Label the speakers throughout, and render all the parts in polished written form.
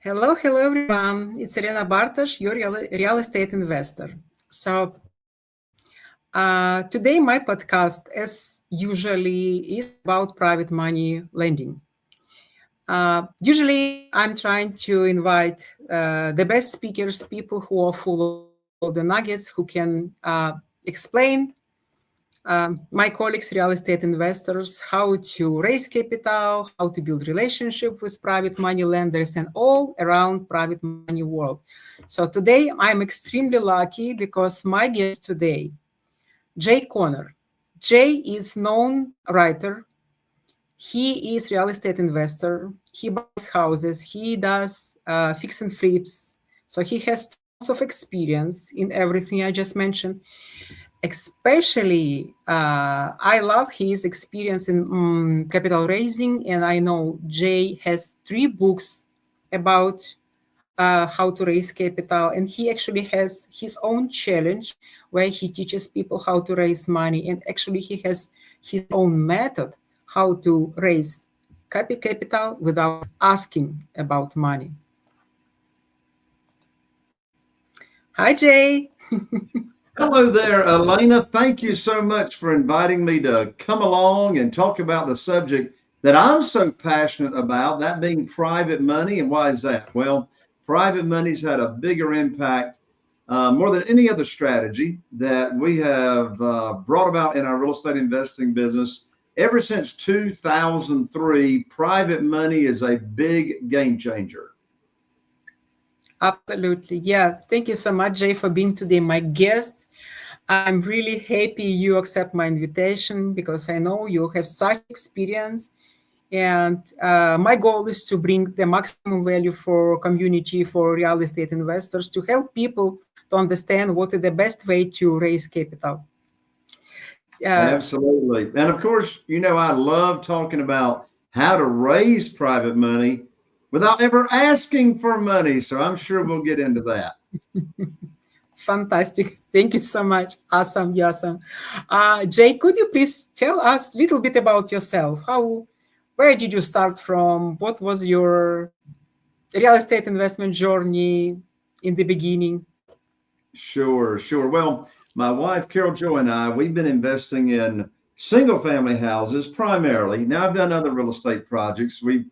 Speaker 1: Hello everyone. It's Elena Bartosh, your real estate investor. So today my podcast, as usually, is about private money lending. Usually, I'm trying to invite the best speakers, people who are full of the nuggets, who can explain my colleagues, real estate investors, how to raise capital, how to build relationship with private money lenders, and all around private money world. So today I'm extremely lucky because my guest today, Jay Conner. Jay is known writer. He is real estate investor. He buys houses. He does fix and flips. So he has tons of experience in everything I just mentioned. Especially, I love his experience in capital raising, and I know Jay has 3 books about how to raise capital, and he actually has his own challenge where he teaches people how to raise money, and actually he has his own method how to raise capital without asking about money. Hi, Jay.
Speaker 2: Hello there, Elena. Thank you so much for inviting me to come along and talk about the subject that I'm so passionate about, that being private money. And why is that? Well, private money's had a bigger impact more than any other strategy that we have brought about in our real estate investing business. Ever since 2003, private money is a big game changer.
Speaker 1: Absolutely. Yeah. Thank you so much, Jay, for being today my guest. I'm really happy you accept my invitation because I know you have such experience. And my goal is to bring the maximum value for community, for real estate investors, to help people to understand what is the best way to raise capital.
Speaker 2: Absolutely. And of course, I love talking about how to raise private money without ever asking for money. So I'm sure we'll get into that.
Speaker 1: Fantastic. Thank you so much. Awesome. Awesome. Jay, could you please tell us a little bit about yourself? Where did you start from? What was your real estate investment journey in the beginning?
Speaker 2: Sure. Well, my wife, Carol Jo, and I, we've been investing in single family houses primarily. Now, I've done other real estate projects. We've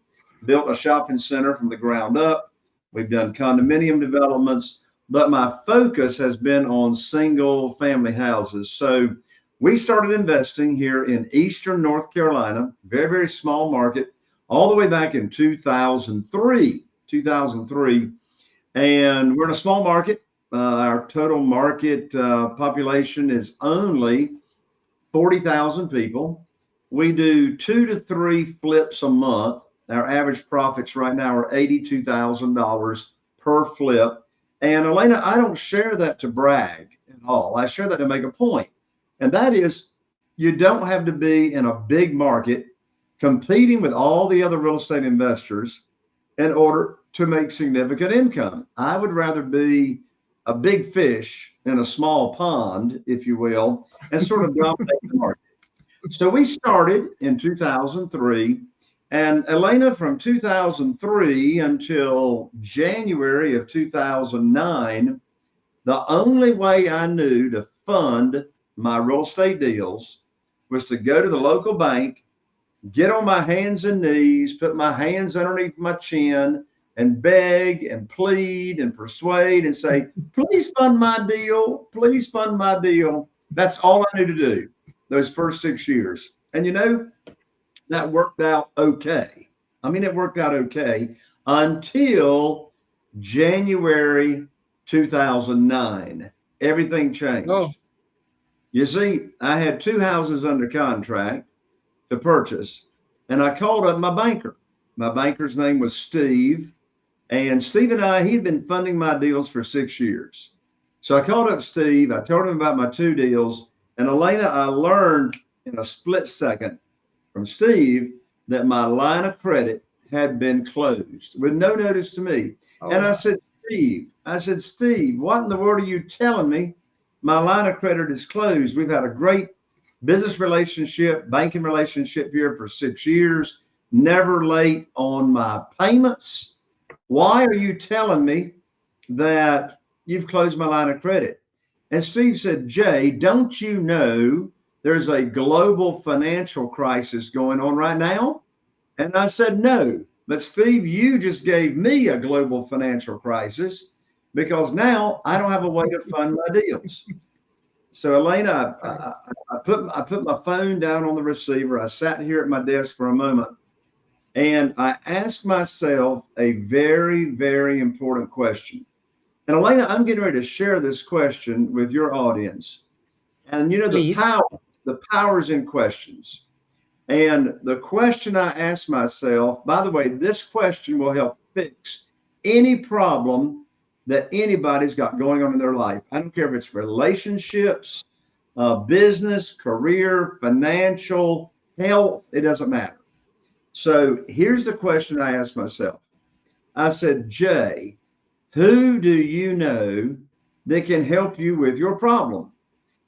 Speaker 2: built a shopping center from the ground up. We've done condominium developments, but my focus has been on single family houses. So we started investing here in Eastern North Carolina, very, very small market, all the way back in 2003. And we're in a small market. Our total market population is only 40,000 people. We do 2 to 3 flips a month. Our average profits right now are $82,000 per flip. And Elena, I don't share that to brag at all. I share that to make a point. And that is, you don't have to be in a big market competing with all the other real estate investors in order to make significant income. I would rather be a big fish in a small pond, if you will, and sort of dominate the market. So we started in 2003. And Elena, from 2003 until January of 2009, the only way I knew to fund my real estate deals was to go to the local bank, get on my hands and knees, put my hands underneath my chin, and beg and plead and persuade and say, please fund my deal. Please fund my deal. That's all I knew to do those first 6 years. And that worked out okay. I mean, it worked out okay until January 2009. Everything changed.
Speaker 1: Oh.
Speaker 2: You see, I had 2 houses under contract to purchase, and I called up my banker. My banker's name was Steve, and Steve and I, he'd been funding my deals for 6 years. So I called up Steve. I told him about my 2 deals, and Elena, I learned in a split second from Steve that my line of credit had been closed with no notice to me. Oh. And I said, Steve, what in the world are you telling me? My line of credit is closed. We've had a great business relationship, banking relationship here for 6 years, never late on my payments. Why are you telling me that you've closed my line of credit? And Steve said, Jay, don't you know there's a global financial crisis going on right now? And I said, no. But Steve, you just gave me a global financial crisis because now I don't have a way to fund my deals. So Elena, I put my phone down on the receiver. I sat here at my desk for a moment, and I asked myself a very, very important question. And Elena, I'm getting ready to share this question with your audience. And you know,
Speaker 1: Please.
Speaker 2: the power's in questions. And the question I asked myself, by the way, this question will help fix any problem that anybody's got going on in their life. I don't care if it's relationships, business, career, financial, health, it doesn't matter. So here's the question I asked myself. I said, Jay, who do you know that can help you with your problem?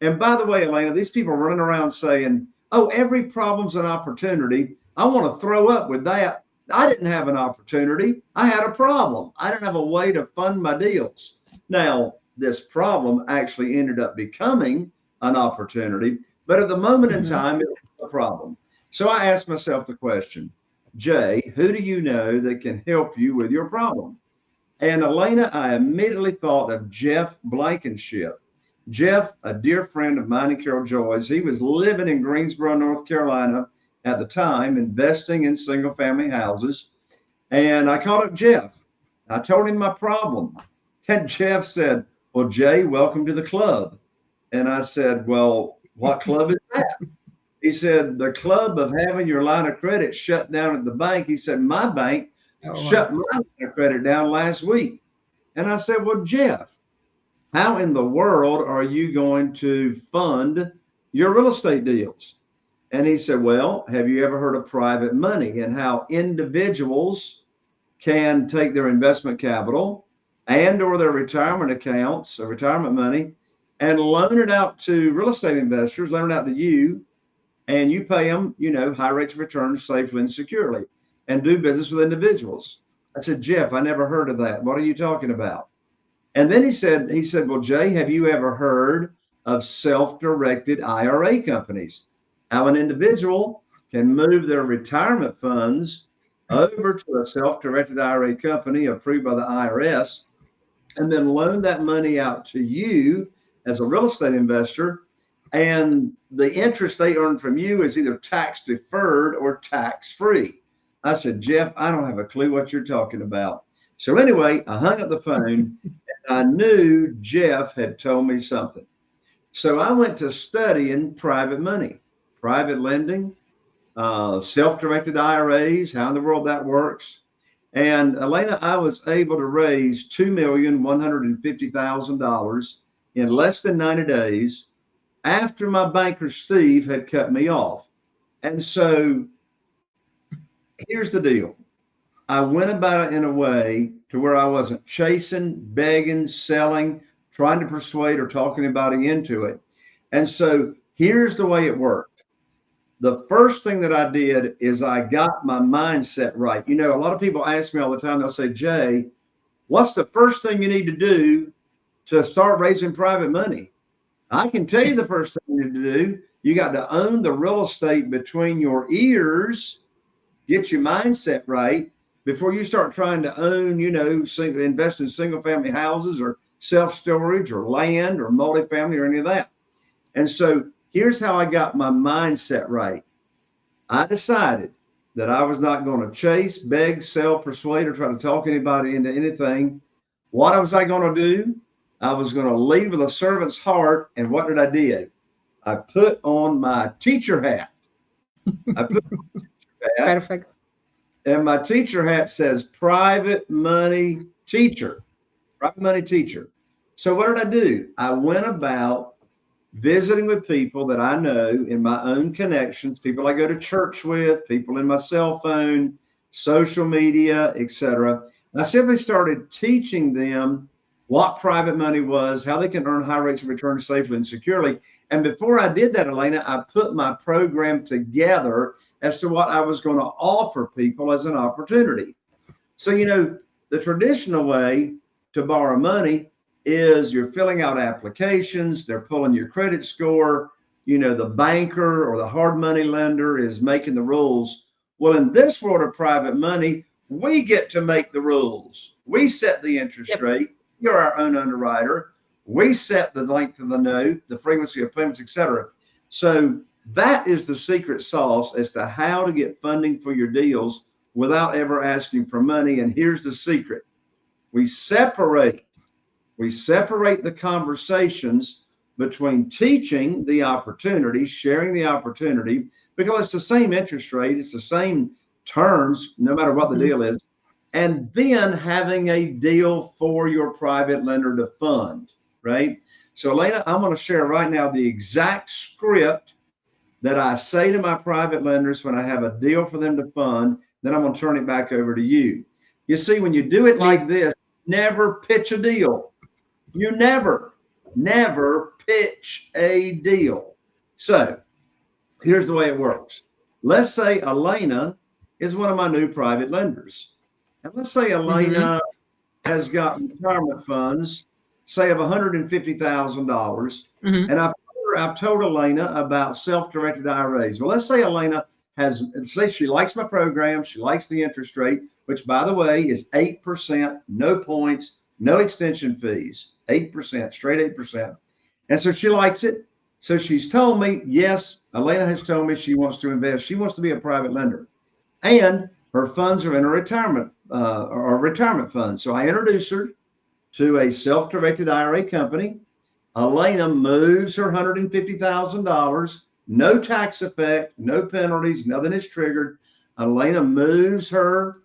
Speaker 2: And by the way, Elena, these people are running around saying, oh, every problem's an opportunity. I want to throw up with that. I didn't have an opportunity. I had a problem. I didn't have a way to fund my deals. Now, this problem actually ended up becoming an opportunity, but at the moment in time, it was a problem. So I asked myself the question, Jay, who do you know that can help you with your problem? And Elena, I immediately thought of Jeff Blankenship. Jeff, a dear friend of mine and Carol Joy's, he was living in Greensboro, North Carolina at the time, investing in single family houses. And I called up Jeff. I told him my problem. And Jeff said, well, Jay, welcome to the club. And I said, well, what club is that? He said, the club of having your line of credit shut down at the bank. He said, my bank shut my line of credit down last week. And I said, well, Jeff, how in the world are you going to fund your real estate deals? And he said, well, have you ever heard of private money and how individuals can take their investment capital and or their retirement accounts or retirement money and loan it out to real estate investors, loan it out to you, and you pay them, you know, high rates of return safely and securely and do business with individuals. I said, Jeff, I never heard of that. What are you talking about? And then he said, well, Jay, have you ever heard of self-directed IRA companies? How an individual can move their retirement funds over to a self-directed IRA company approved by the IRS and then loan that money out to you as a real estate investor. And the interest they earn from you is either tax deferred or tax free. I said, Jeff, I don't have a clue what you're talking about. So anyway, I hung up the phone. I knew Jeff had told me something. So I went to studying private money, private lending, self-directed IRAs, how in the world that works. And Elena, I was able to raise $2,150,000 in less than 90 days after my banker, Steve, had cut me off. And so here's the deal. I went about it in a way to where I wasn't chasing, begging, selling, trying to persuade or talking anybody into it. And so here's the way it worked. The first thing that I did is I got my mindset right. You know, a lot of people ask me all the time, they'll say, Jay, what's the first thing you need to do to start raising private money? I can tell you the first thing you need to do. You got to own the real estate between your ears, get your mindset right, before you start trying to own, you know, invest in single family houses or self-storage or land or multifamily or any of that. And so here's how I got my mindset right. I decided that I was not going to chase, beg, sell, persuade, or try to talk anybody into anything. What was I going to do? I was going to lead with a servant's heart. And what did I do? I put on my teacher hat.
Speaker 1: Perfect.
Speaker 2: And my teacher hat says private money teacher, private money teacher. So what did I do? I went about visiting with people that I know in my own connections, people I go to church with, people in my cell phone, social media, etc. I simply started teaching them what private money was, how they can earn high rates of return safely and securely. And before I did that, Elena, I put my program together as to what I was going to offer people as an opportunity. So, you know, The traditional way to borrow money is you're filling out applications, they're pulling your credit score, the banker or the hard money lender is making the rules. Well, in this world of private money, we get to make the rules. We set the interest rate. You're our own underwriter. We set the length of the note, the frequency of payments, etc. So that is the secret sauce as to how to get funding for your deals without ever asking for money. And here's the secret. We separate the conversations between teaching the opportunity, sharing the opportunity, because it's the same interest rate, it's the same terms, no matter what the deal is, and then having a deal for your private lender to fund, right? So Elena, I'm going to share right now the exact script that I say to my private lenders when I have a deal for them to fund. Then I'm going to turn it back over to you. You see, when you do it like this, never pitch a deal. You never pitch a deal. So here's the way it works. Let's say Elena is one of my new private lenders. And let's say Elena has got retirement funds, say of $150,000. And I've told Elena about self-directed IRAs. Well, let's say Elena say she likes my program, she likes the interest rate, which by the way is 8%, no points, no extension fees, 8%, straight 8%. And so she likes it. So she's told me, yes, Elena has told me she wants to invest. She wants to be a private lender. And her funds are in a retirement fund. So I introduce her to a self-directed IRA company. Elena moves her $150,000, no tax effect, no penalties, nothing is triggered. Elena moves her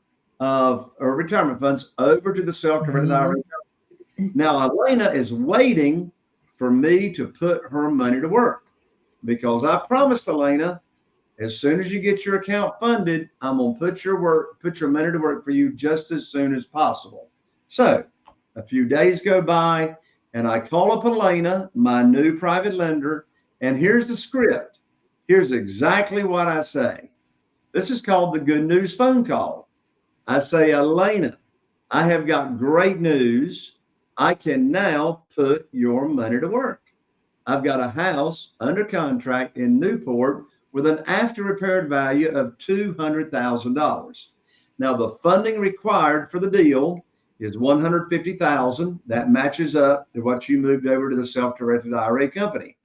Speaker 2: retirement funds over to the self-directed IRA company. Now, Elena is waiting for me to put her money to work because I promised Elena, as soon as you get your account funded, I'm going to put your money to work for you just as soon as possible. So a few days go by and I call up Elena, my new private lender, and here's the script. Here's exactly what I say. This is called the good news phone call. I say, Elena, I have got great news. I can now put your money to work. I've got a house under contract in Newport with an after repaired value of $200,000. Now the funding required for the deal is $150,000. That matches up to what you moved over to the self-directed IRA company.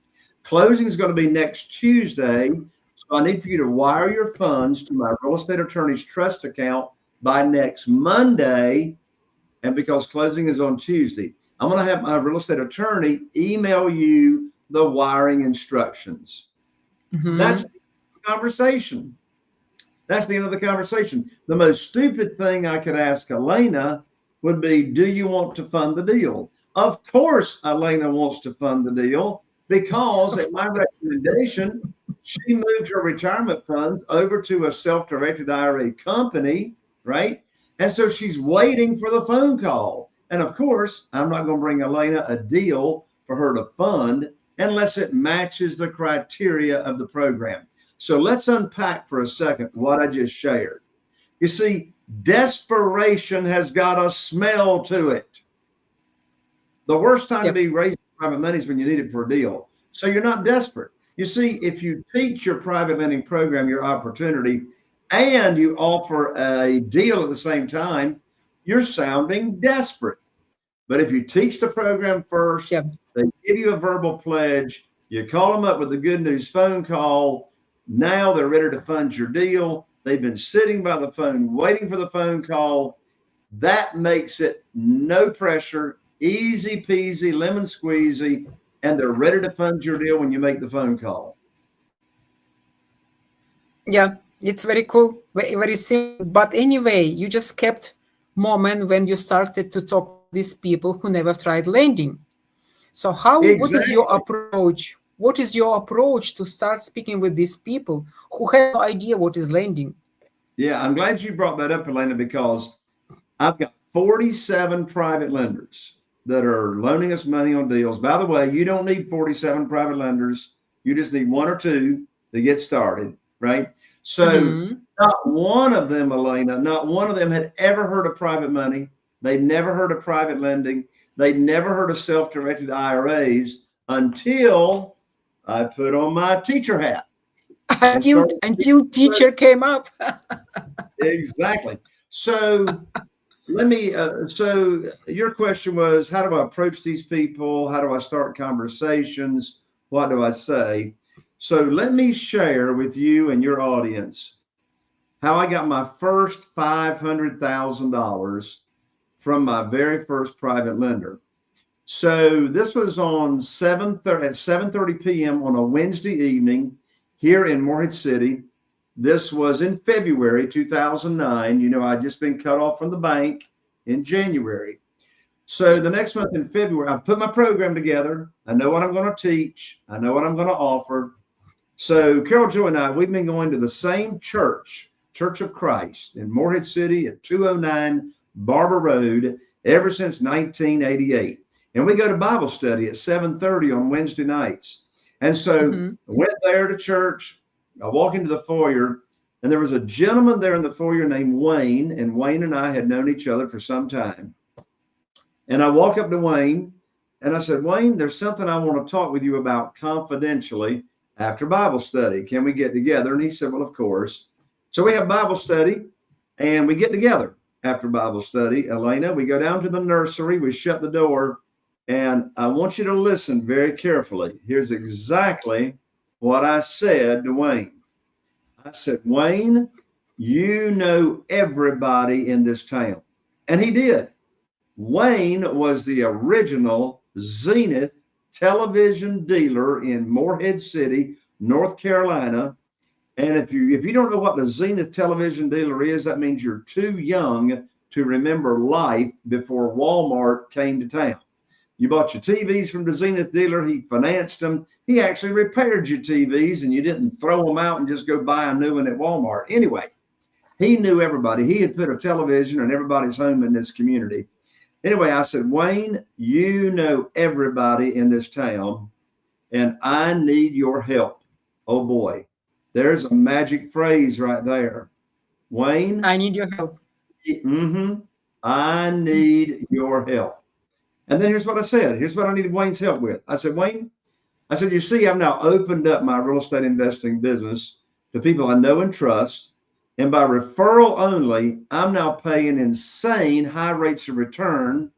Speaker 2: Closing is going to be next Tuesday. So I need for you to wire your funds to my real estate attorney's trust account by next Monday. And because closing is on Tuesday, I'm going to have my real estate attorney email you the wiring instructions. That's the conversation. That's the end of the conversation. The most stupid thing I could ask Elena would be, do you want to fund the deal? Of course, Elena wants to fund the deal because at my recommendation, she moved her retirement funds over to a self-directed IRA company, right? And so she's waiting for the phone call. And of course, I'm not going to bring Elena a deal for her to fund unless it matches the criteria of the program. So let's unpack for a second what I just shared. You see, desperation has got a smell to it. The worst time to be raising private money is when you need it for a deal. So you're not desperate. You see, if you teach your private lending program your opportunity and you offer a deal at the same time, you're sounding desperate. But if you teach the program first, they give you a verbal pledge, you call them up with the good news phone call. Now they're ready to fund your deal. They've been sitting by the phone, waiting for the phone call. That makes it no pressure, easy peasy, lemon squeezy, and they're ready to fund your deal when you make the phone call.
Speaker 1: Yeah, it's very cool, very, very simple. But anyway, you just kept moment when you started to talk to these people who never tried lending. So what is your approach? What is your approach to start speaking with these people who have no idea what is lending?
Speaker 2: Yeah, I'm glad you brought that up, Elena, because I've got 47 private lenders that are loaning us money on deals. By the way, you don't need 47 private lenders. You just need one or two to get started, right? So not one of them, Elena, not one of them had ever heard of private money, They'd never heard of private lending. They'd never heard of self-directed IRAs until I put on my teacher hat.
Speaker 1: Until teacher came up.
Speaker 2: Exactly. So let me, so your question was, how do I approach these people? How do I start conversations? What do I say? So let me share with you and your audience how I got my first $500,000 from my very first private lender. So this was on 7:30 at 7:30 p.m. on a Wednesday evening here in Morehead City. This was in February 2009. You know, I'd just been cut off from the bank in January. So the next month in February, I put my program together. I know what I'm going to teach. I know what I'm going to offer. So Carol Jo and I, we've been going to the same church, Church of Christ in Morehead City at 209 Barber Road ever since 1988. And we go to Bible study at 7:30 on Wednesday nights. And so I went there to church. I walk into the foyer, and there was a gentleman there in the foyer named Wayne, and Wayne and I had known each other for some time. And I walk up to Wayne, and I said, Wayne, there's something I want to talk with you about confidentially after Bible study. Can we get together? And he said, well, of course. So we have Bible study, and we get together after Bible study. Elena, we go down to the nursery, we shut the door, and I want you to listen very carefully. Here's exactly what I said to Wayne. I said, Wayne, you know everybody in this town. And he did. Wayne was the original Zenith television dealer in Morehead City, North Carolina. And if you don't know what the Zenith television dealer is, that means you're too young to remember life before Walmart came to town. You bought your TVs from the Zenith dealer. He financed them. He actually repaired your TVs, and you didn't throw them out and just go buy a new one at Walmart. Anyway, he knew everybody. He had put a television in everybody's home in this community. Anyway, I said, Wayne, you know everybody in this town, and I need your help. Oh, boy. There's a magic phrase right there. Wayne,
Speaker 1: I need your help.
Speaker 2: I need your help. And then here's what I said. Here's what I needed Wayne's help with. I said, Wayne, I said, you see, I've now opened up my real estate investing business to people I know and trust. And by referral only, I'm now paying insane high rates of return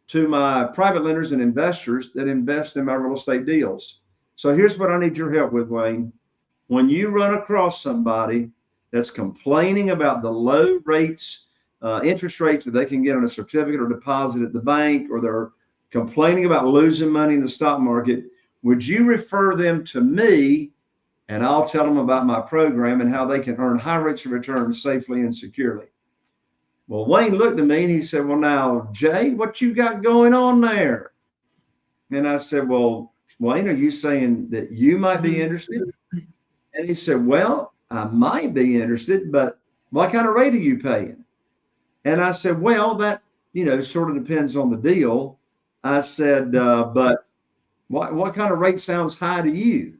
Speaker 2: to my private lenders and investors that invest in my real estate deals. So here's what I need your help with, Wayne. When you run across somebody that's complaining about the low rates, interest rates that they can get on a certificate or deposit at the bank, or they're complaining about losing money in the stock market, would you refer them to me, and I'll tell them about my program and how they can earn high rates of return safely and securely? Well, Wayne looked at me and he said, well, now, Jay, what you got going on there? And I said, well, Wayne, are you saying that you might be interested? And he said, well, I might be interested, but what kind of rate are you paying? And I said, well, that, sort of depends on the deal. I said, but what kind of rate sounds high to you?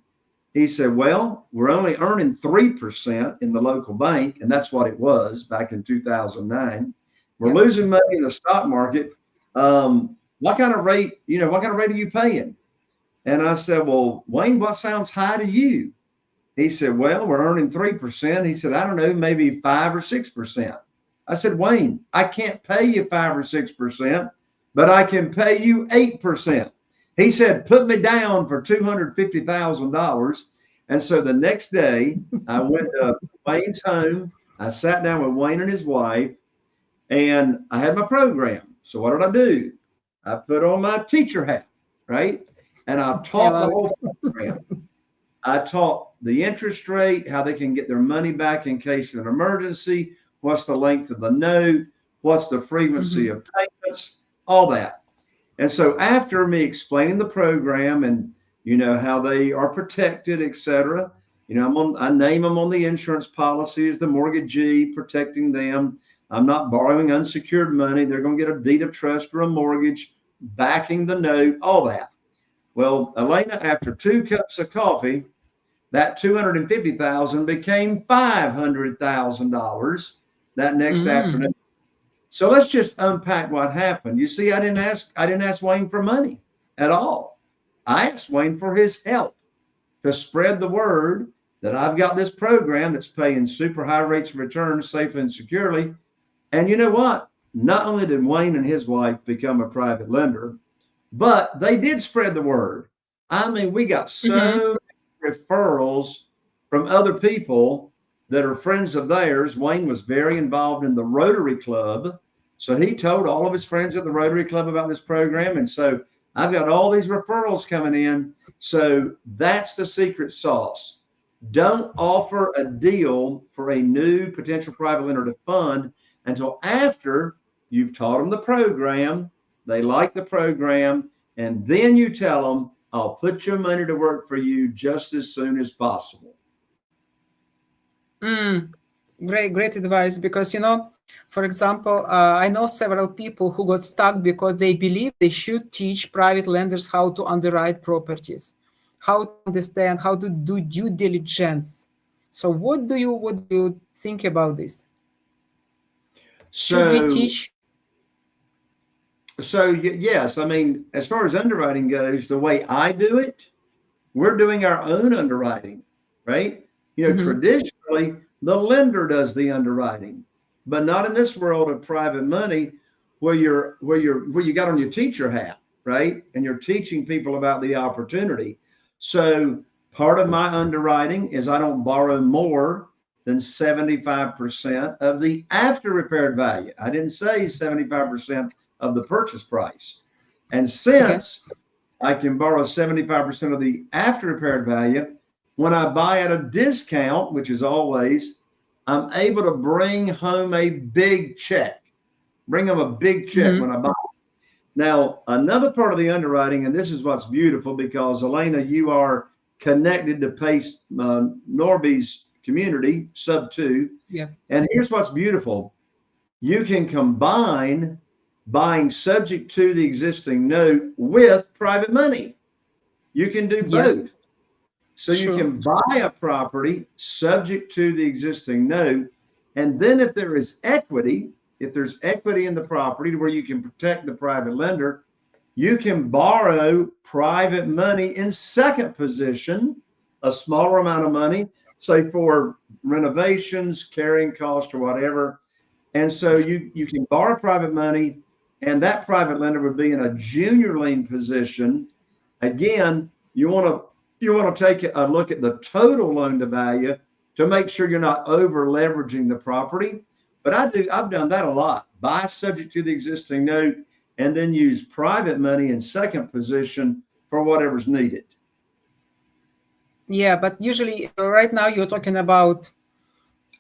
Speaker 2: He said, well, we're only earning 3% in the local bank. And that's what it was back in 2009. We're losing money in the stock market. What kind of rate are you paying? And I said, well, Wayne, what sounds high to you? He said, well, we're earning 3%. He said, I don't know, maybe 5 or 6%. I said, Wayne, I can't pay you 5 or 6%, but I can pay you 8%. He said, put me down for $250,000. And so the next day I went to Wayne's home. I sat down with Wayne and his wife, and I had my program. So what did I do? I put on my teacher hat, right? And I taught the whole program. I taught the interest rate, how they can get their money back in case of an emergency, what's the length of the note, what's the frequency of payments, all that. And so after me explaining the program and, how they are protected, et cetera, I name them on the insurance policy as the mortgagee, protecting them. I'm not borrowing unsecured money. They're going to get a deed of trust or a mortgage backing the note, all that. Well, Elena, after 2 cups of coffee, that $250,000 became $500,000 that next afternoon. So let's just unpack what happened. You see, I didn't ask Wayne for money at all. I asked Wayne for his help to spread the word that I've got this program that's paying super high rates of return safely and securely. And you know what? Not only did Wayne and his wife become a private lender, but they did spread the word. I mean, we got
Speaker 1: Mm-hmm.
Speaker 2: so many referrals from other people that are friends of theirs. Wayne was very involved in the Rotary Club. So he told all of his friends at the Rotary Club about this program. And so I've got all these referrals coming in. So that's the secret sauce. Don't offer a deal for a new potential private lender to fund until after you've taught them the program, they like the program, and then you tell them, I'll put your money to work for you just as soon as possible.
Speaker 1: Mm, great advice. Because, for example, I know several people who got stuck because they believe they should teach private lenders how to underwrite properties, how to understand, how to do due diligence. So what do you think about this? Should we
Speaker 2: So,
Speaker 1: teach?
Speaker 2: yes, I mean, as far as underwriting goes, the way I do it, we're doing our own underwriting, right?
Speaker 1: Mhm.
Speaker 2: Traditionally, the lender does the underwriting, but not in this world of private money where you got on your teacher hat, right? And you're teaching people about the opportunity. So part of my underwriting is I don't borrow more than 75% of the after repaired value. I didn't say 75% of the purchase price. And
Speaker 1: Okay.
Speaker 2: since I can borrow 75% of the after repaired value, when I buy at a discount, which is always, I'm able to bring home a big check, bring them a big check when
Speaker 1: Mhm.
Speaker 2: I buy. Now, another part of the underwriting, and this is what's beautiful because Elena, you are connected to Pace Norby's community, sub two.
Speaker 1: Yeah.
Speaker 2: And here's what's beautiful. You can combine buying subject to the existing note with private money. You can do
Speaker 1: Yes.
Speaker 2: both. So you
Speaker 1: Sure.
Speaker 2: can buy a property subject to the existing note. And then if there's equity in the property where you can protect the private lender, you can borrow private money in second position, a smaller amount of money, say for renovations, carrying cost, or whatever. And so you can borrow private money, and that private lender would be in a junior lien position. Again, you want to take a look at the total loan to value to make sure you're not over leveraging the property. But I've done that a lot. Buy subject to the existing note and then use private money in second position for whatever's needed.
Speaker 1: Yeah, but usually right now you're talking about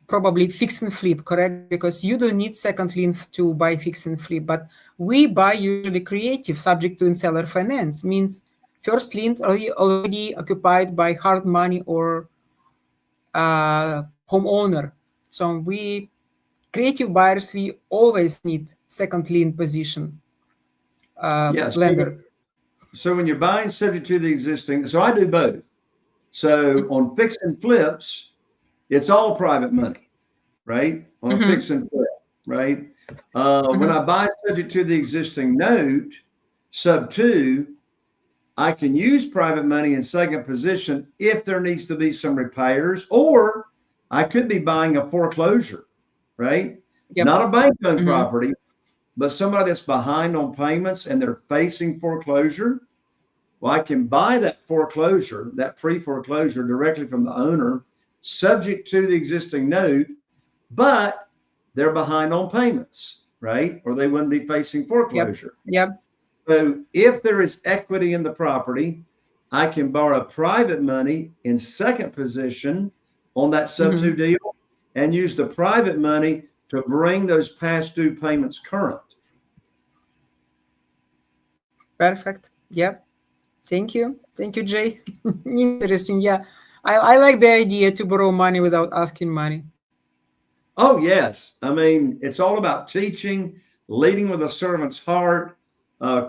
Speaker 1: probably fix and flip, correct? Because you don't need second lien to buy fix and flip, but we buy usually creative, subject to in seller finance, means first lien already occupied by hard money or homeowner. So we creative buyers, we always need second lien position
Speaker 2: Yes.
Speaker 1: lender.
Speaker 2: So when you're buying subject to the existing, so I do both. So on fix and flips, it's all private money, right? On a
Speaker 1: Mm-hmm.
Speaker 2: fix and flip, right? When
Speaker 1: Mm-hmm.
Speaker 2: I buy subject to the existing note, sub two, I can use private money in second position if there needs to be some repairs, or I could be buying a foreclosure, right?
Speaker 1: Yep.
Speaker 2: Not a bank owned
Speaker 1: Mm-hmm.
Speaker 2: property, but somebody that's behind on payments and they're facing foreclosure. Well, I can buy that foreclosure, that pre foreclosure directly from the owner, subject to the existing note, but they're behind on payments, right? Or they wouldn't be facing
Speaker 1: Yep.
Speaker 2: foreclosure.
Speaker 1: Yep.
Speaker 2: So if there is equity in the property, I can borrow private money in second position on that sub two
Speaker 1: Mm-hmm.
Speaker 2: deal and use the private money to bring those past due payments current.
Speaker 1: Perfect. Yep. Thank you. Thank you, Jay. Interesting. Yeah. I like the idea to borrow money without asking money.
Speaker 2: Oh, yes. I mean, it's all about teaching, leading with a servant's heart,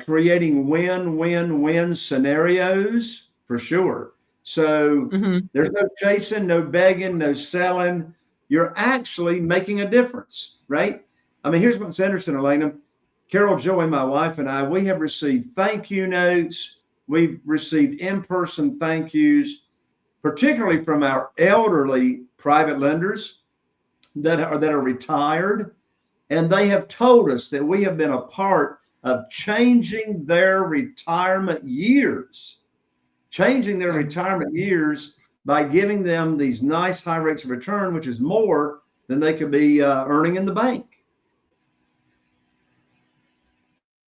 Speaker 2: creating win-win-win scenarios for sure. So
Speaker 1: Mm-hmm.
Speaker 2: there's no chasing, no begging, no selling. You're actually making a difference, right? I mean, here's what's interesting, Elena. Carol Joy, my wife, and I, we have received thank you notes. We've received in-person thank yous, particularly from our elderly private lenders that are retired. And they have told us that we have been a part of changing their retirement years, by giving them these nice high rates of return, which is more than they could be earning in the bank.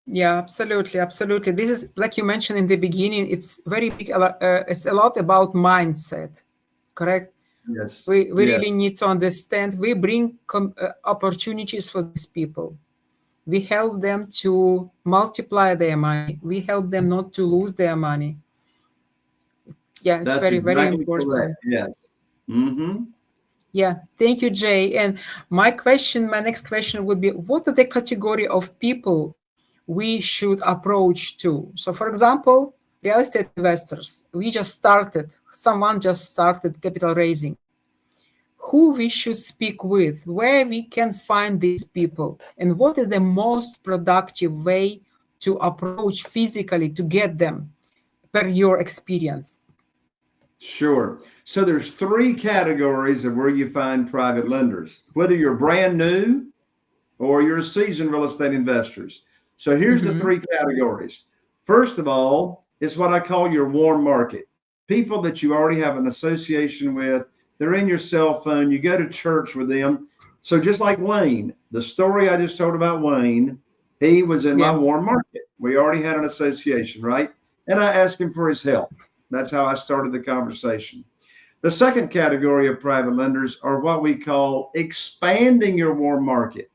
Speaker 1: Yeah, absolutely, absolutely. This is, like you mentioned in the beginning, it's very big. It's a lot about mindset, correct?
Speaker 2: Yes.
Speaker 1: We
Speaker 2: Yes.
Speaker 1: really need to understand. We bring opportunities for these people. We help them to multiply their money. We help them not to lose their money. Yeah, it's
Speaker 2: That's
Speaker 1: very, very
Speaker 2: exactly
Speaker 1: important.
Speaker 2: correct. Yes. Mm-hmm.
Speaker 1: Yeah, thank you, Jay. And my next question would be, what are the category of people we should approach to? So, for example, real estate investors, someone just started capital raising. Who we should speak with, where we can find these people, and what is the most productive way to approach physically to get them, per your experience?
Speaker 2: Sure. So there's three categories of where you find private lenders, whether you're brand new or you're seasoned real estate investors. So here's the three categories. First of all, it's what I call your warm market. People that you already have an association with, they're in your cell phone, you go to church with them. So just like Wayne, the story I just told about Wayne, he was in my warm market. We already had an association, right? And I asked him for his help. That's how I started the conversation. The second category of private lenders are what we call expanding your warm market.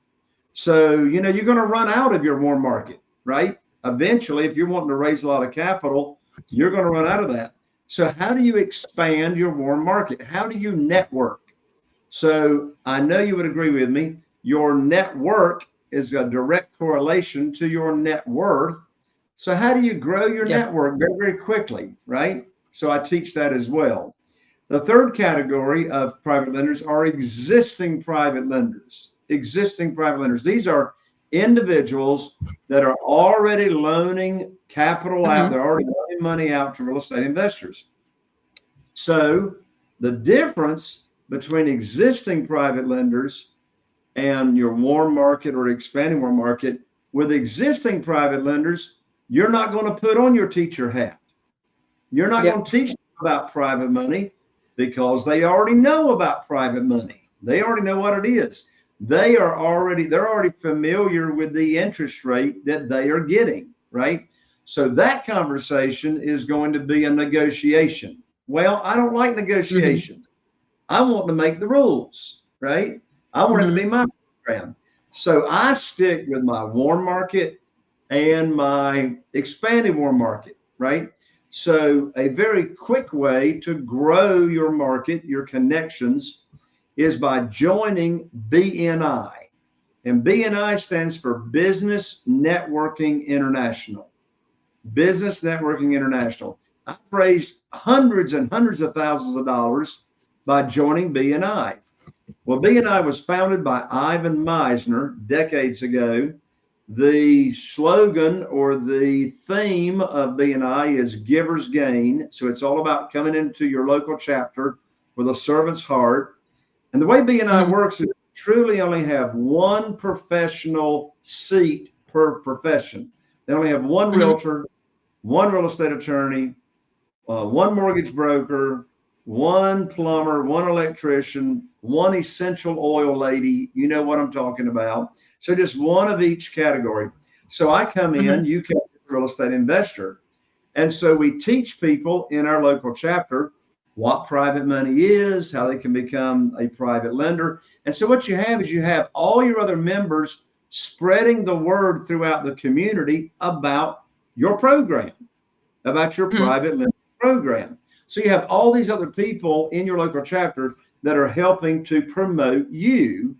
Speaker 2: So, you're going to run out of your warm market, right? Eventually, if you're wanting to raise a lot of capital, you're going to run out of that. So how do you expand your warm market? How do you network? So I know you would agree with me. Your network is a direct correlation to your net worth. So how do you grow your network very, very quickly, right? So I teach that as well. The third category of private lenders are existing private lenders. These are individuals that are already loaning capital out. They're already loaning money out to real estate investors. So the difference between existing private lenders and your warm market or expanding warm market, with existing private lenders, you're not going to put on your teacher hat. You're not going to teach them about private money because they already know about private money. They already know what it is. They're already familiar with the interest rate that they are getting, right? So that conversation is going to be a negotiation. Well, I don't like negotiations. I want to make the rules, right? I want it to be my program. So I stick with my warm market and my expanded warm market, right? So a very quick way to grow your market, your connections, is by joining BNI. And BNI stands for Business Networking International. Business Networking International. I've raised hundreds and hundreds of thousands of dollars by joining BNI. Well, BNI was founded by Ivan Meisner decades ago. The slogan or the theme of BNI is Giver's Gain. So it's all about coming into your local chapter with a servant's heart. And the way BNI works is truly only have one professional seat per profession. They only have one realtor, one real estate attorney, one mortgage broker, one plumber, one electrician, one essential oil lady. You know what I'm talking about. So just one of each category. So I come in, you come as a real estate investor. And so we teach people in our local chapter what private money is, how they can become a private lender. And so what you have is you have all your other members spreading the word throughout the community about your program, about your private lending program. So you have all these other people in your local chapter that are helping to promote you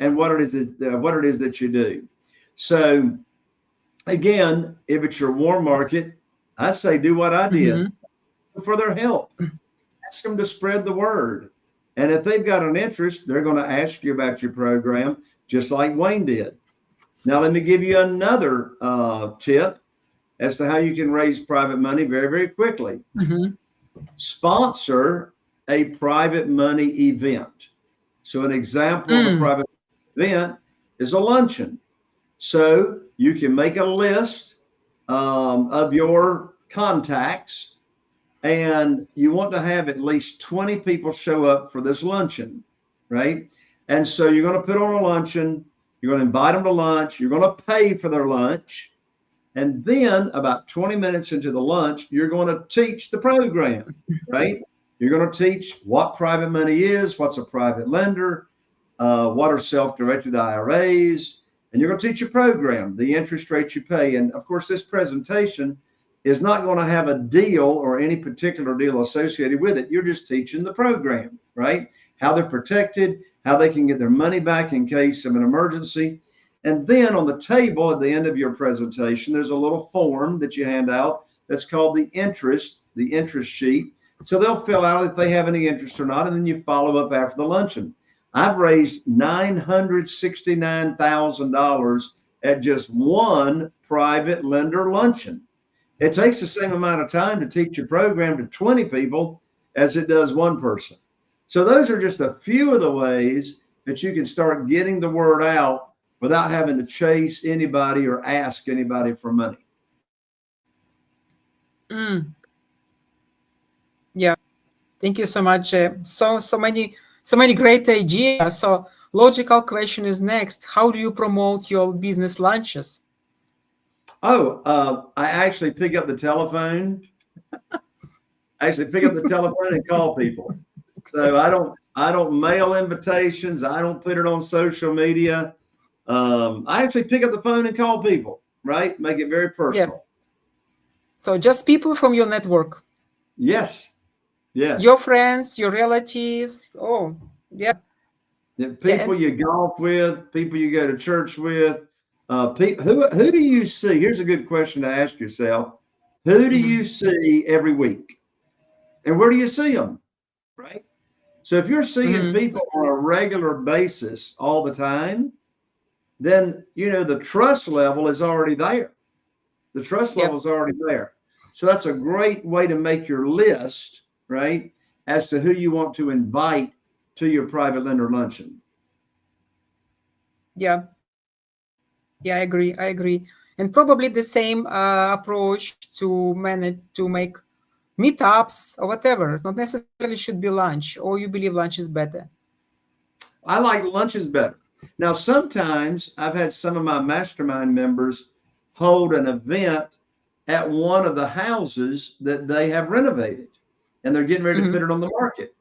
Speaker 2: and what it is that you do. So again, if it's your warm market, I say do what I did for their help. Ask them to spread the word. And if they've got an interest, they're going to ask you about your program. just like Wayne did. Now, let me give you another tip as to how you can raise private money very, very quickly.
Speaker 1: Mm-hmm.
Speaker 2: Sponsor a private money event. So an example of a private event is a luncheon. So you can make a list of your contacts, and you want to have at least 20 people show up for this luncheon, right? And so you're going to put on a luncheon, you're going to invite them to lunch, you're going to pay for their lunch. And then about 20 minutes into the lunch, you're going to teach the program, right? You're going to teach what private money is, what's a private lender, what are self-directed IRAs, and you're going to teach your program, the interest rates you pay. And of course, this presentation is not going to have a deal or any particular deal associated with it. You're just teaching the program, right? How they're protected, how they can get their money back in case of an emergency. And then on the table at the end of your presentation, there's a little form that you hand out that's called the interest sheet. So they'll fill out if they have any interest or not, and then you follow up after the luncheon. I've raised $969,000 at just one private lender luncheon. It takes the same amount of time to teach your program to 20 people as it does one person. So those are just a few of the ways that you can start getting the word out without having to chase anybody or ask anybody for money.
Speaker 1: Yeah, thank you so much. So many great ideas. So logical question is next. How do you promote your business lunches?
Speaker 2: I actually pick up the telephone. And call people. So I don't mail invitations. I don't put it on social media. I actually pick up the phone and call people, right? Make it very personal.
Speaker 1: Yeah. So just people from your network.
Speaker 2: Yes.
Speaker 1: Your friends, your relatives. Oh, yeah.
Speaker 2: People you golf with, people you go to church with. Who do you see? Here's a good question to ask yourself. Who do you see every week? And where do you see them? Right? So if you're seeing people on a regular basis all the time, then, the trust level is already there. The trust level is already there. So that's a great way to make your list, right, as to who you want to invite to your private lender luncheon.
Speaker 1: Yeah, I agree. And probably the same approach to make meetups or whatever. It's not necessarily should be lunch, or you believe lunch is better?
Speaker 2: I like lunch is better. Now, sometimes I've had some of my mastermind members hold an event at one of the houses that they have renovated, and they're getting ready to put it on the market.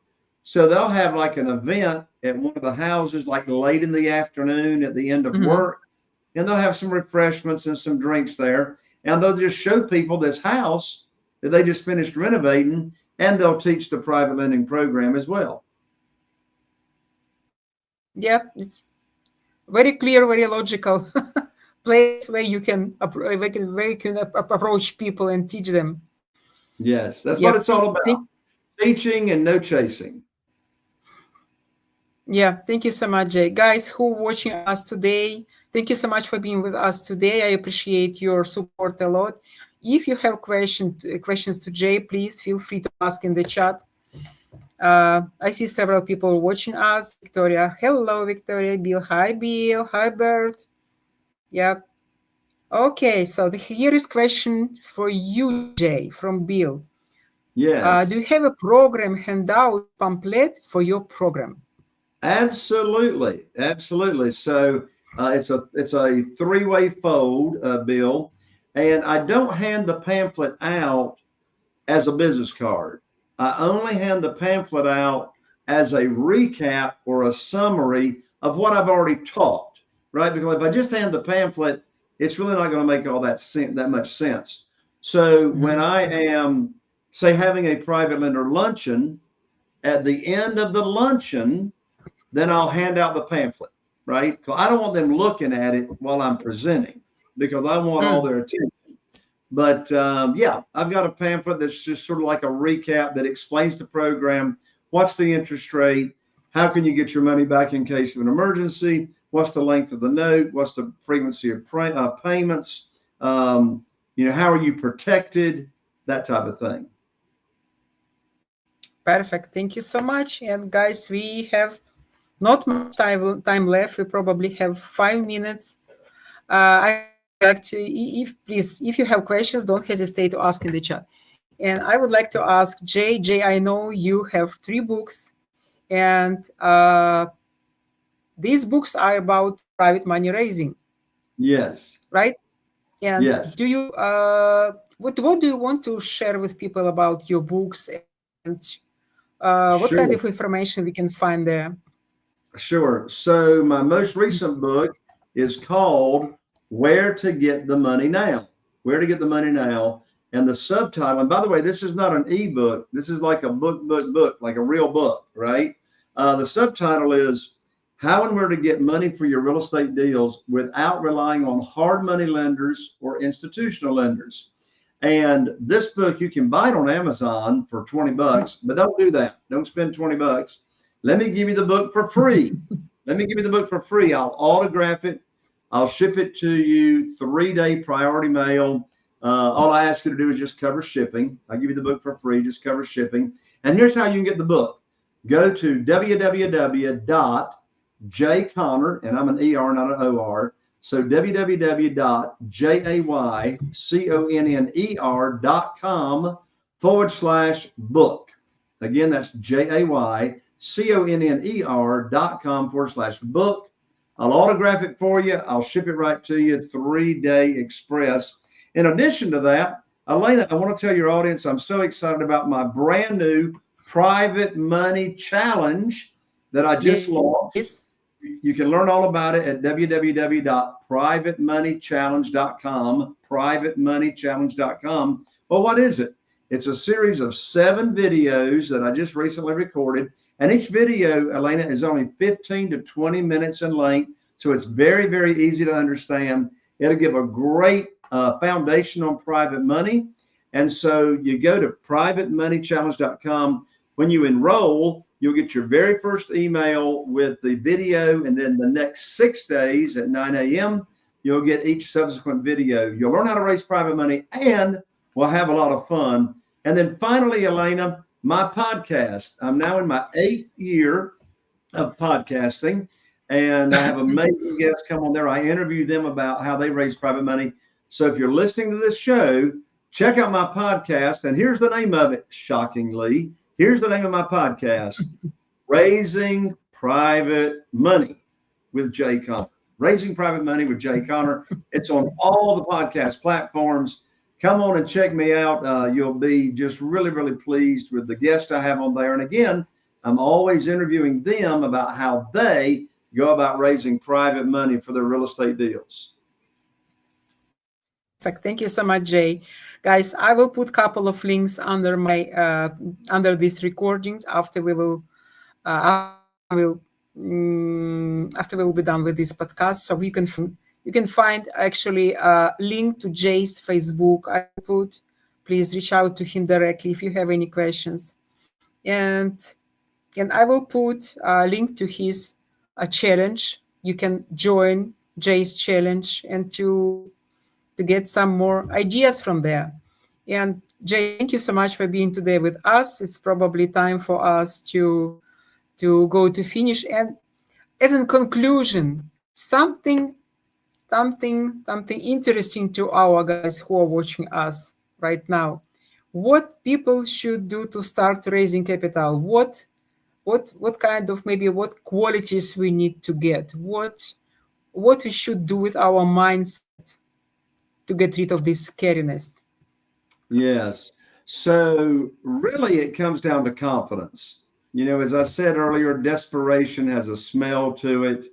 Speaker 2: So they'll have like an event at one of the houses, like late in the afternoon at the end of work, and they'll have some refreshments and some drinks there. And they'll just show people this house that they just finished renovating, and they'll teach the private lending program as well.
Speaker 1: Yeah, it's very clear, very logical place where you can approach people and teach them.
Speaker 2: Yes, that's what it's all about. Teaching and no chasing.
Speaker 1: Yeah, thank you so much, Jay. Guys who are watching us today, thank you so much for being with us today. I appreciate your support a lot. If you have questions to Jay, please feel free to ask in the chat. I see several people watching us. Victoria, hello, Victoria. Bill, hi, Bill. Hi, Bert. Yeah. Okay, so here is question for you, Jay, from Bill.
Speaker 2: Yes.
Speaker 1: Do you have a program handout pamphlet for your program?
Speaker 2: Absolutely. So it's a three-way fold, Bill, and I don't hand the pamphlet out as a business card. I only hand the pamphlet out as a recap or a summary of what I've already taught, right? Because if I just hand the pamphlet, it's really not going to make all that much sense. So when I am, say, having a private lender luncheon, at the end of the luncheon, then I'll hand out the pamphlet, right? Because I don't want them looking at it while I'm presenting, because I want all their attention. But yeah, I've got a pamphlet that's just sort of like a recap that explains the program. What's the interest rate? How can you get your money back in case of an emergency? what's the length of the note, what's the frequency of payments, how are you protected, that type of thing.
Speaker 1: Perfect. Thank you so much. And guys, we have not much time left. We probably have 5 minutes. I would like to, if you have questions, don't hesitate to ask in the chat. And I would like to ask Jay. Jay, I know you have 3 books, and these books are about private money raising.
Speaker 2: Yes.
Speaker 1: Right? And
Speaker 2: yes.
Speaker 1: do you what do you want to share with people about your books, and what kind of information we can find there?
Speaker 2: Sure. So my most recent book is called Where to Get the Money Now. Where to Get the Money Now. And the subtitle, and by the way, this is not an ebook. This is like a book, like a real book, right? The subtitle is How and Where to Get Money for Your Real Estate Deals Without Relying on Hard Money Lenders or Institutional Lenders. And this book, you can buy it on Amazon for $20, but don't do that. Don't spend $20. Let me give you the book for free. I'll autograph it. I'll ship it to you 3-day priority mail. All I ask you to do is just cover shipping. I'll give you the book for free, just cover shipping. And here's how you can get the book. Go to www.jayconner, and I'm an ER, not an OR. So www.jayconner.com/book. Again, that's jayconner.com/book. I'll autograph it for you. I'll ship it right to you, 3-day express. In addition to that, Elena, I want to tell your audience, I'm so excited about my brand new private money challenge that I just launched. You can learn all about it at www.privatemoneychallenge.com, privatemoneychallenge.com. Well, what is it? It's a series of 7 videos that I just recently recorded. And each video, Elena, is only 15 to 20 minutes in length. So it's very, very easy to understand. It'll give a great foundation on private money. And so you go to privatemoneychallenge.com. When you enroll, you'll get your very first email with the video. And then the next 6 days at 9 a.m., you'll get each subsequent video. You'll learn how to raise private money, and we'll have a lot of fun. And then finally, Elena, my podcast. I'm now in my 8th year of podcasting, and I have amazing guests come on there. I interview them about how they raise private money. So if you're listening to this show, check out my podcast. And here's the name of it, shockingly. Here's the name of my podcast, Raising Private Money with Jay Conner. Raising Private Money with Jay Conner. It's on all the podcast platforms. Come on and check me out. You'll be just really, really pleased with the guests I have on there. And again, I'm always interviewing them about how they go about raising private money for their real estate deals.
Speaker 1: Perfect. Thank you so much, Jay. Guys, I will put a couple of links under my under this recording after we will be done with this podcast. So you can find actually a link to Jay's Facebook. I put. Please reach out to him directly if you have any questions, and I will put a link to his challenge. You can join Jay's challenge and to get some more ideas from there. And Jay, thank you so much for being today with us. It's probably time for us to go to finish. And as in conclusion, something interesting to our guys who are watching us right now. What people should do to start raising capital? What kind of, maybe what qualities we need to get? What we should do with our mindset to get rid of this scariness?
Speaker 2: Yes. So really it comes down to confidence. As I said earlier, desperation has a smell to it.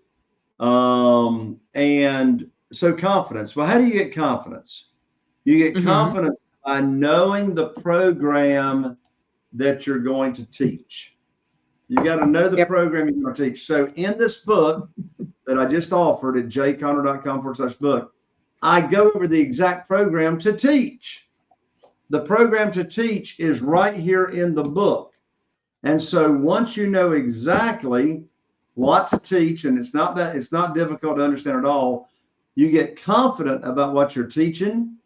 Speaker 2: And so confidence. Well, how do you get confidence? You get confidence by knowing the program that you're going to teach. You got to know the program you're going to teach. So in this book that I just offered at jayconner.com/book, I go over the exact program to teach. The program to teach is right here in the book. And so once you know exactly what to teach, and it's not difficult to understand at all. You get confident about what you're teaching.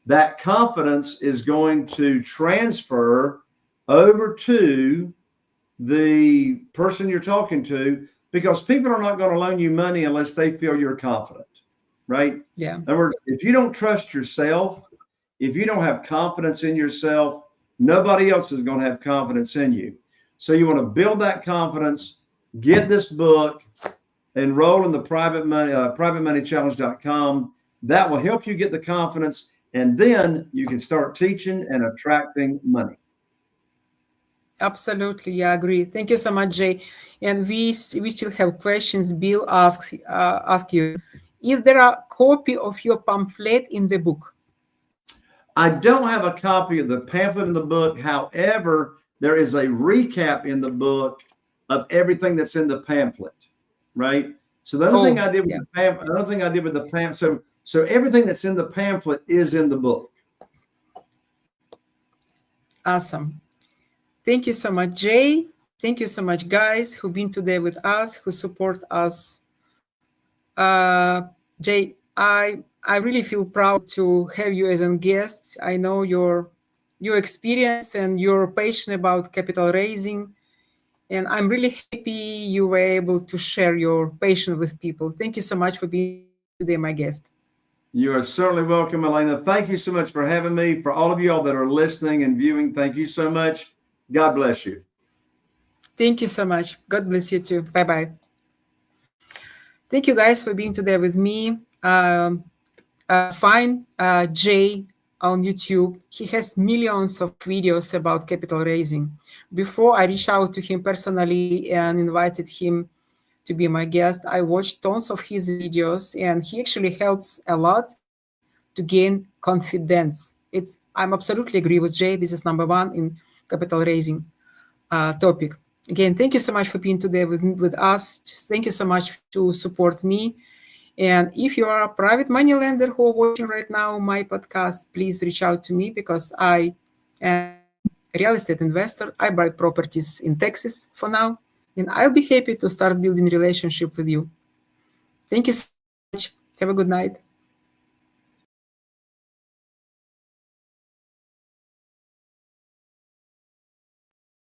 Speaker 2: That confidence is going to transfer over to the person you're talking to, because people are not going to loan you money unless they feel you're confident, right?
Speaker 1: Yeah.
Speaker 2: In other words, if you don't trust yourself, if you don't have confidence in yourself, nobody else is going to have confidence in you. So you want to build that confidence, get this book, enroll in the privatemoneychallenge.com. That will help you get the confidence, and then you can start teaching and attracting money.
Speaker 1: Absolutely, yeah, I agree. Thank you so much, Jay. And we still have questions. Bill asks you, is there a copy of your pamphlet in the book?
Speaker 2: I don't have a copy of the pamphlet in the book. However, there is a recap in the book of everything that's in the pamphlet, right? So the other thing I did with the pamphlet, another thing I did with the pamphlet, so everything that's in the pamphlet is in the book.
Speaker 1: Awesome. Thank you so much, Jay. Thank you so much, guys, who've been today with us, who support us. Jay, I really feel proud to have you as a guest. I know your experience and you're passionate about capital raising, and I'm really happy you were able to share your passion with people. Thank you so much for being today my guest.
Speaker 2: You are certainly welcome, Elena. Thank you so much for having me. For all of y'all that are listening and viewing, thank you so much. God bless you.
Speaker 1: Thank you so much. God bless you too. Bye-bye. Thank you guys for being today with me. Find Jay on YouTube. He has millions of videos about capital raising. Before I reached out to him personally and invited him to be my guest, I watched tons of his videos, and he actually helps a lot to gain confidence. I'm absolutely agree with Jay. This is number one in capital raising topic. Again, thank you so much for being today with us. Thank you so much to support me. And if you are a private money lender who are watching right now my podcast, please reach out to me, because I am a real estate investor. I buy properties in Texas for now, and I'll be happy to start building relationship with you. Thank you so much. Have a good night.